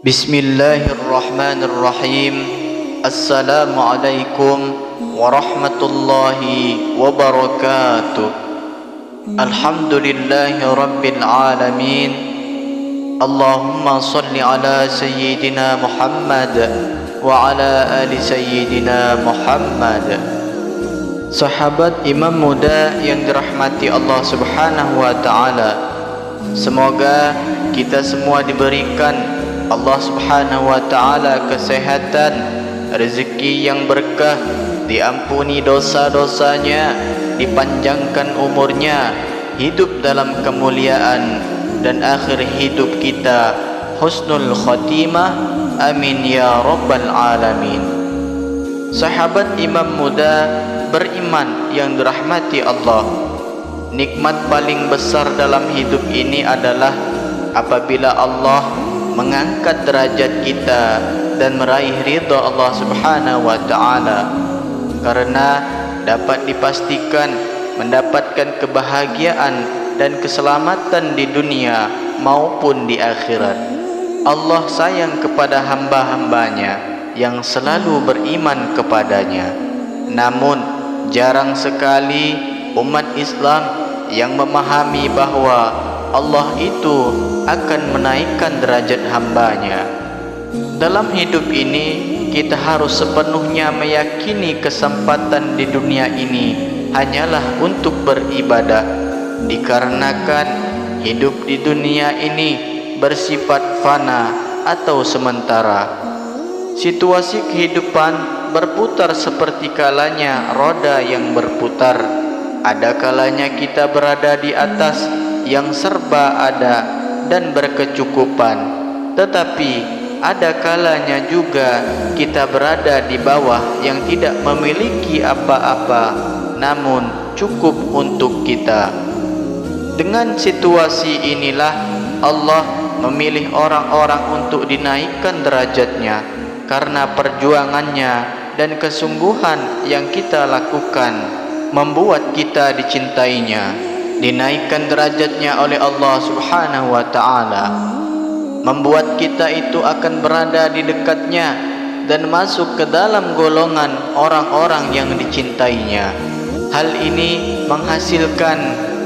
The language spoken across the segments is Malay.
Bismillahirrahmanirrahim. Assalamualaikum warahmatullahi wabarakatuh. Alhamdulillahi rabbil alamin. Allahumma salli ala sayyidina Muhammad wa ala ali sayyidina Muhammad. Sahabat Imam Muda yang dirahmati Allah Subhanahu wa taala, semoga kita semua diberikan Allah Subhanahu wa taala kesehatan, rezeki yang berkah, diampuni dosa-dosanya, dipanjangkan umurnya, hidup dalam kemuliaan, dan akhir hidup kita husnul khatimah. Amin ya rabbal alamin. Sahabat Imam Muda beriman yang dirahmati Allah, nikmat paling besar dalam hidup ini adalah apabila Allah mengangkat derajat kita dan meraih ridha Allah Subhanahu wa taala, karena dapat dipastikan mendapatkan kebahagiaan dan keselamatan di dunia maupun di akhirat. Allah sayang kepada hamba-hambanya yang selalu beriman kepadanya. Namun jarang sekali umat Islam yang memahami bahwa Allah itu akan menaikkan derajat hambanya. Dalam hidup ini kita harus sepenuhnya meyakini kesempatan di dunia ini hanyalah untuk beribadah, dikarenakan hidup di dunia ini bersifat fana atau sementara. Situasi kehidupan berputar seperti kalanya roda yang berputar. Ada kalanya kita berada di atas yang serba ada dan berkecukupan, tetapi ada kalanya juga kita berada di bawah yang tidak memiliki apa-apa, namun cukup untuk kita. Dengan situasi inilah Allah memilih orang-orang untuk dinaikkan derajatnya karena perjuangannya dan kesungguhan yang kita lakukan membuat kita dicintainya, dinaikkan derajatnya oleh Allah Subhanahu wa taala, membuat kita itu akan berada di dekatnya dan masuk ke dalam golongan orang-orang yang dicintainya. Hal ini menghasilkan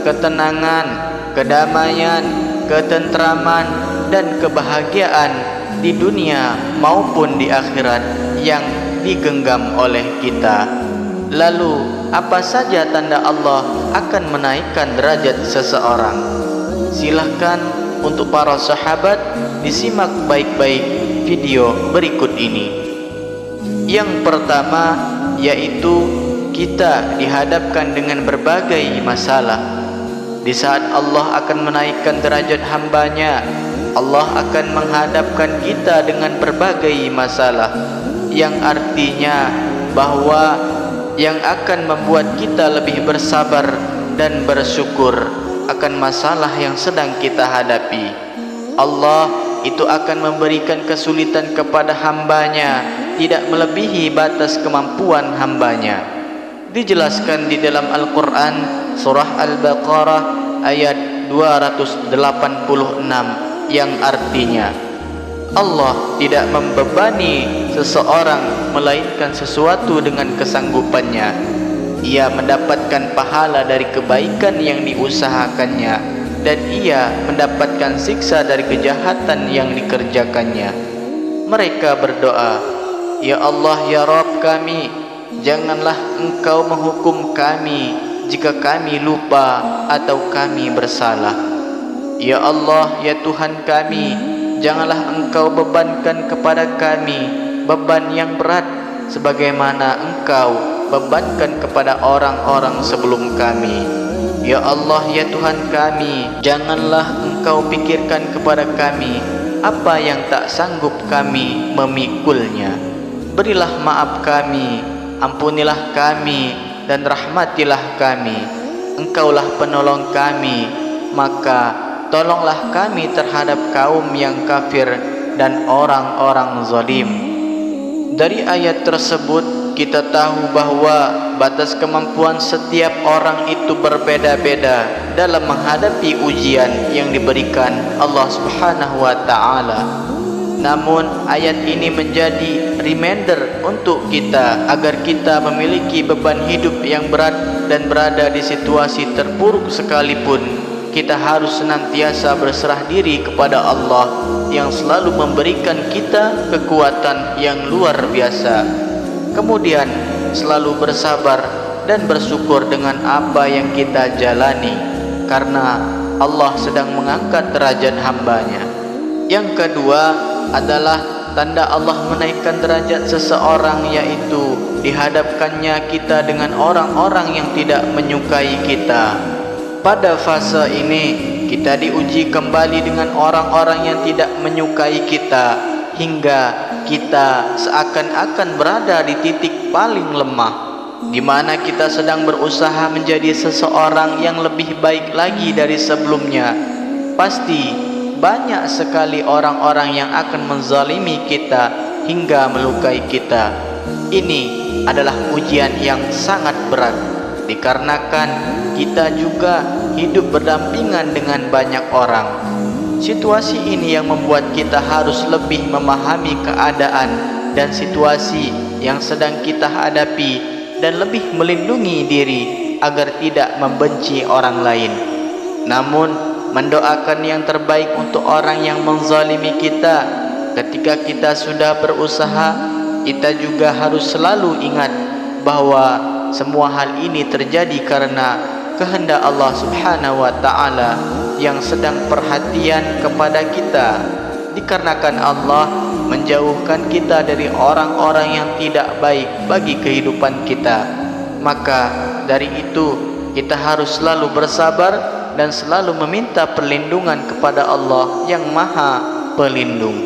ketenangan, kedamaian, ketentraman, dan kebahagiaan di dunia maupun di akhirat yang digenggam oleh kita. Lalu apa saja tanda Allah akan menaikkan derajat seseorang? Silahkan untuk para sahabat disimak baik-baik video berikut ini. Yang pertama yaitu kita dihadapkan dengan berbagai masalah. Di saat Allah akan menaikkan derajat hambanya, Allah akan menghadapkan kita dengan berbagai masalah, yang artinya bahwa yang akan membuat kita lebih bersabar dan bersyukur akan masalah yang sedang kita hadapi. Allah itu akan memberikan kesulitan kepada hambanya, tidak melebihi batas kemampuan hambanya. Dijelaskan di dalam Al-Quran surah Al-Baqarah ayat 286 yang artinya Allah tidak membebani seseorang melainkan sesuatu dengan kesanggupannya. Ia mendapatkan pahala dari kebaikan yang diusahakannya, dan ia mendapatkan siksa dari kejahatan yang dikerjakannya. Mereka berdoa, "Ya Allah, ya Rabb kami, janganlah Engkau menghukum kami jika kami lupa atau kami bersalah. Ya Allah, ya Tuhan kami, janganlah Engkau bebankan kepada kami beban yang berat sebagaimana Engkau bebankan kepada orang-orang sebelum kami. Ya Allah, ya Tuhan kami, janganlah Engkau pikirkan kepada kami apa yang tak sanggup kami memikulnya. Berilah maaf kami, ampunilah kami, dan rahmatilah kami. Engkaulah penolong kami, maka tolonglah kami terhadap kaum yang kafir dan orang-orang zalim." Dari ayat tersebut kita tahu bahwa batas kemampuan setiap orang itu berbeda-beda dalam menghadapi ujian yang diberikan Allah Subhanahu wa taala. Namun ayat ini menjadi reminder untuk kita agar kita memiliki beban hidup yang berat dan berada di situasi terpuruk sekalipun, kita harus senantiasa berserah diri kepada Allah yang selalu memberikan kita kekuatan yang luar biasa. Kemudian selalu bersabar dan bersyukur dengan apa yang kita jalani, karena Allah sedang mengangkat derajat hambanya. Yang kedua adalah tanda Allah menaikkan derajat seseorang, yaitu dihadapkannya kita dengan orang-orang yang tidak menyukai kita. Pada fase ini kita diuji kembali dengan orang-orang yang tidak menyukai kita, hingga kita seakan-akan berada di titik paling lemah, di mana kita sedang berusaha menjadi seseorang yang lebih baik lagi dari sebelumnya. Pasti banyak sekali orang-orang yang akan menzalimi kita hingga melukai kita. Ini adalah ujian yang sangat berat, dikarenakan kita juga hidup berdampingan dengan banyak orang. Situasi ini yang membuat kita harus lebih memahami keadaan dan situasi yang sedang kita hadapi, dan lebih melindungi diri agar tidak membenci orang lain. Namun mendoakan yang terbaik untuk orang yang menzalimi kita. Ketika kita sudah berusaha, kita juga harus selalu ingat bahwa semua hal ini terjadi karena kehendak Allah Subhanahu wa taala yang sedang perhatian kepada kita. Dikarenakan Allah menjauhkan kita dari orang-orang yang tidak baik bagi kehidupan kita, maka dari itu kita harus selalu bersabar dan selalu meminta perlindungan kepada Allah yang Maha Pelindung.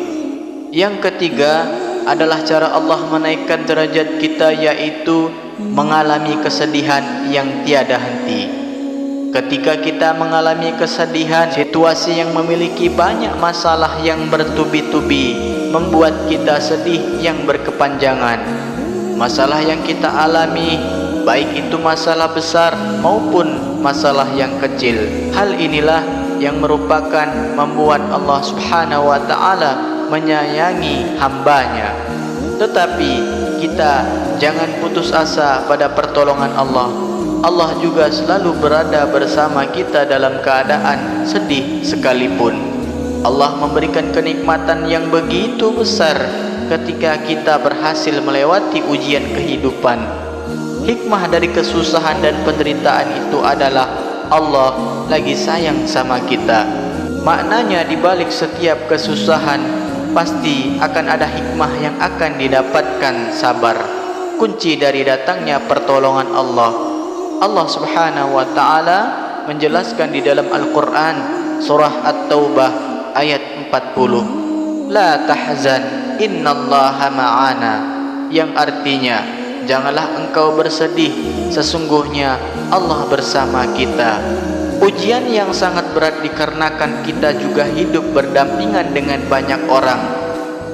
Yang ketiga adalah cara Allah menaikkan derajat kita, yaitu mengalami kesedihan yang tiada henti. Ketika kita mengalami kesedihan, situasi yang memiliki banyak masalah yang bertubi-tubi membuat kita sedih yang berkepanjangan. Masalah yang kita alami, baik itu masalah besar maupun masalah yang kecil, hal inilah yang merupakan membuat Allah Subhanahu wa taala menyayangi hambanya. Tetapi kita jangan putus asa pada pertolongan Allah. Allah juga selalu berada bersama kita dalam keadaan sedih sekalipun. Allah memberikan kenikmatan yang begitu besar ketika kita berhasil melewati ujian kehidupan. Hikmah dari kesusahan dan penderitaan itu adalah Allah lagi sayang sama kita. Maknanya di balik setiap kesusahan pasti akan ada hikmah yang akan didapatkan sabar. Kunci dari datangnya pertolongan Allah Subhanahu wa taala menjelaskan di dalam Al-Qur'an surah At-Taubah ayat 40, la tahzan innallaha ma'ana, yang artinya janganlah engkau bersedih, sesungguhnya Allah bersama kita. Ujian yang sangat berat dikarenakan kita juga hidup berdampingan dengan banyak orang.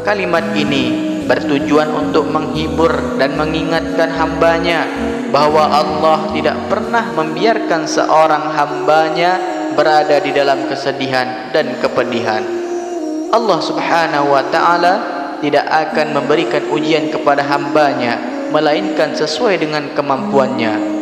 Kalimat ini bertujuan untuk menghibur dan mengingatkan hambanya bahwa Allah tidak pernah membiarkan seorang hambanya berada di dalam kesedihan dan kepedihan. Allah Subhanahu wa ta'ala tidak akan memberikan ujian kepada hambanya melainkan sesuai dengan kemampuannya.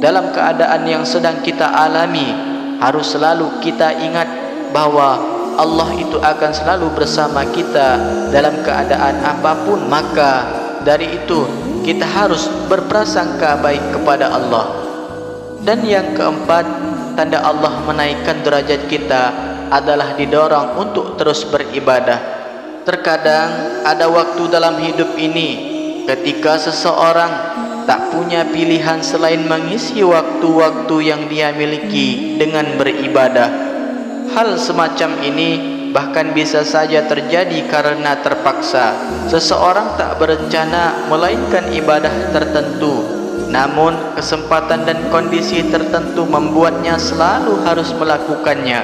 Dalam keadaan yang sedang kita alami, harus selalu kita ingat bahwa Allah itu akan selalu bersama kita dalam keadaan apapun. Maka dari itu kita harus berprasangka baik kepada Allah. Dan yang keempat, tanda Allah menaikkan derajat kita adalah didorong untuk terus beribadah. Terkadang ada waktu dalam hidup ini ketika seseorang tak punya pilihan selain mengisi waktu-waktu yang dia miliki dengan beribadah. Hal semacam ini bahkan bisa saja terjadi karena terpaksa. Seseorang tak berencana melainkan ibadah tertentu, namun kesempatan dan kondisi tertentu membuatnya selalu harus melakukannya.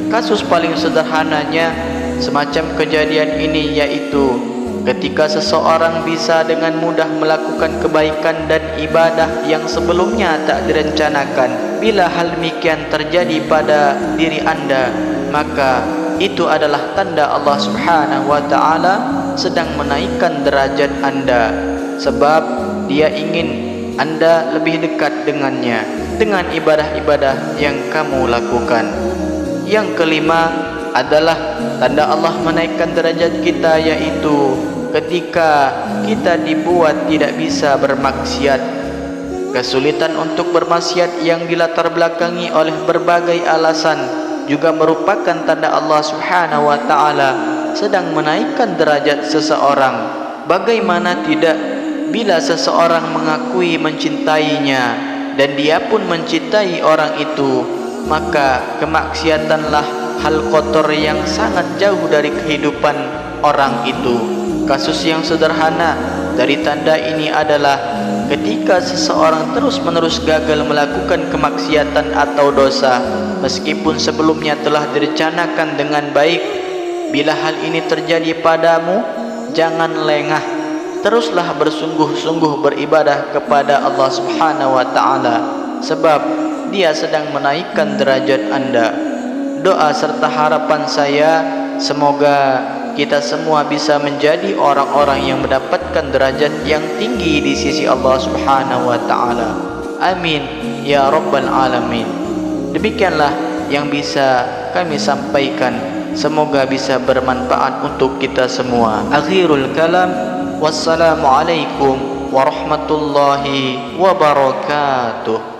Kasus paling sederhananya semacam kejadian ini yaitu ketika seseorang bisa dengan mudah melakukan melakukan kebaikan dan ibadah yang sebelumnya tak direncanakan. Bila hal demikian terjadi pada diri anda, maka itu adalah tanda Allah Subhanahu wa ta'ala sedang menaikkan derajat anda, sebab Dia ingin anda lebih dekat dengannya dengan ibadah-ibadah yang kamu lakukan. Yang kelima adalah tanda Allah menaikkan derajat kita, yaitu ketika kita dibuat tidak bisa bermaksiat. Kesulitan untuk bermaksiat yang dilatar belakangi oleh berbagai alasan juga merupakan tanda Allah Subhanahu wa ta'ala sedang menaikkan derajat seseorang. Bagaimana tidak bila seseorang mengakui mencintainya dan dia pun mencintai orang itu, maka kemaksiatanlah hal kotor yang sangat jauh dari kehidupan orang itu. Kasus yang sederhana dari tanda ini adalah ketika seseorang terus-menerus gagal melakukan kemaksiatan atau dosa meskipun sebelumnya telah direncanakan dengan baik. Bila hal ini terjadi padamu, jangan lengah, teruslah bersungguh-sungguh beribadah kepada Allah Subhanahu wa ta'ala, sebab Dia sedang menaikkan derajat anda. Doa serta harapan saya, semoga kita semua bisa menjadi orang-orang yang mendapatkan derajat yang tinggi di sisi Allah Subhanahu wa ta'ala. Amin ya rabbal alamin. Demikianlah yang bisa kami sampaikan. Semoga bisa bermanfaat untuk kita semua. Akhirul kalam, wassalamualaikum warahmatullahi wabarakatuh.